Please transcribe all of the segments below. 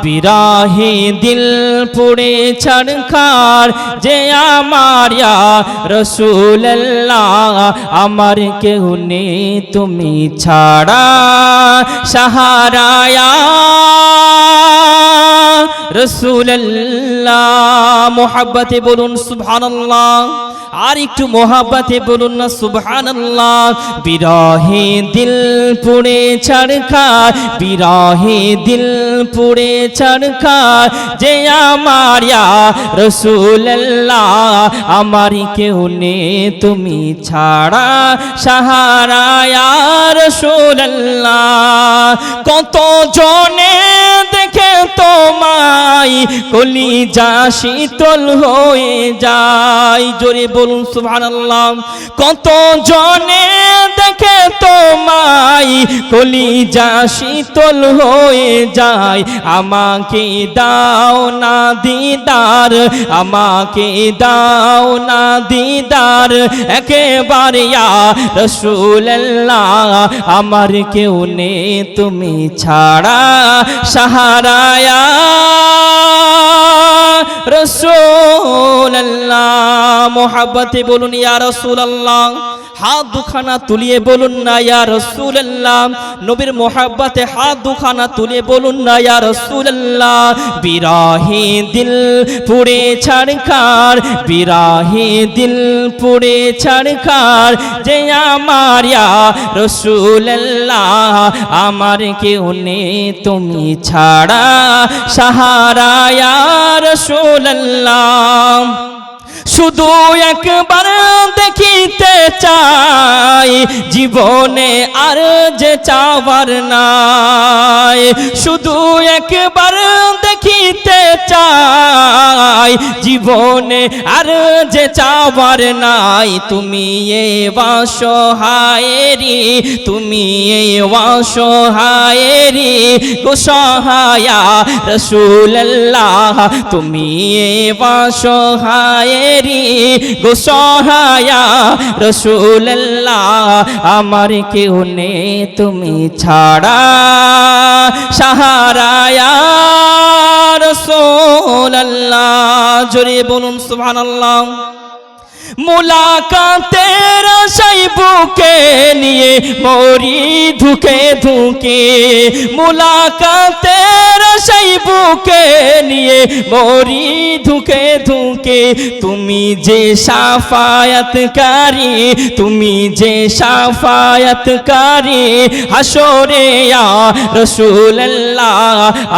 বিরাহে দিল পুড়ে ছাড়খার যে আমার ইয়া রাসূলুল্লাহ আমার কেউ নেই তুমি ছাড়া সাহারা ইয়া রাসূলুল্লাহ মুহাব্বতে বলুন সুবহানাল্লাহ আর একটু মোহাব্বতে বলুন না সুবহানাল্লাহ বিরহে দিল পুড়ে ছাড়খার বিরহে দিল পুড়ে ছাড়খার যে আমার ইয়া রাসূলুল্লাহ আমার কেউ নেই তুমি ছাড়া সাহারা ইয়া রাসূলুল্লাহ কত জনে দেখে তোমায় কলিজা শীতল হয়ে যায় জোরে বলুন সুবহানাল্লাহ কত জনে দেখে তোমায় কলিজা শীতল হয়ে যায় আমাকে দাও না দিদার আমাকে দাও না দিদার একেবারে ইয়া রাসূলুল্লাহ আমার কেউ নেই তুমি ছাড়া সাহারা ইয়া রাসূলুল্লাহ মোহাব্বতে বলুন ইয়া রাসূলুল্লাহ হাত দুখানা তুলিয়ে বলুন না ইয়া রাসূলুল্লাহ নবীর মোহাব্বতে হাত দুখানা তুলিয়ে বলুন না ইয়া রাসূলুল্লাহ বিরহে দিল পুড়ে ছাড়খার বিরহে দিল পুড়ে ছাড়খার যে আমার ইয়া রাসূলুল্লাহ আমার কেউ নেই তুমি ছাড়া সাহারা ইয়া রাসূলুল্লাহ শুধু একবার দেখিতে চাই জীবনে আর যে চাওয়ার নাই শুধু একবার দেখিতে চাই জীবনে আর যে চাওয়ার নাই তুমি এ অসহায়েরি তুমি এ অসহায়েরি গোসহায়া রাসূলুল্লাহ তুমি এ অসহায়েরি গোসহায়া রাসূলুল্লাহ আমার কেউ নেই তুমি ছাড়া সাহারা ইয়া রাসূলুল্লাহ জোরে বলুন সুবহানাল্লাহ মুলাকাতের আশায় বুকে নিয়ে মরি ধুকে ধুকে মুলাকাতের আশায় বুকে নিয়ে মরি ধুকে ধুকে তুমি যে শাফায়াতকারী তুমি যে শাফায়াতকারী হাসরে ইয়া রাসূলুল্লাহ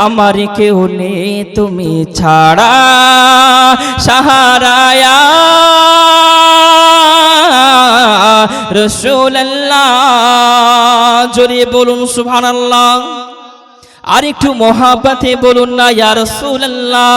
আমার কেউ নেই তুমি ছাড়া সাহারা ইয়া রাসূলুল্লাহ জোরে বলুন সুবহানাল্লাহ আর একটু মোহাব্বতে বলুন না ইয়া রাসূলুল্লাহ।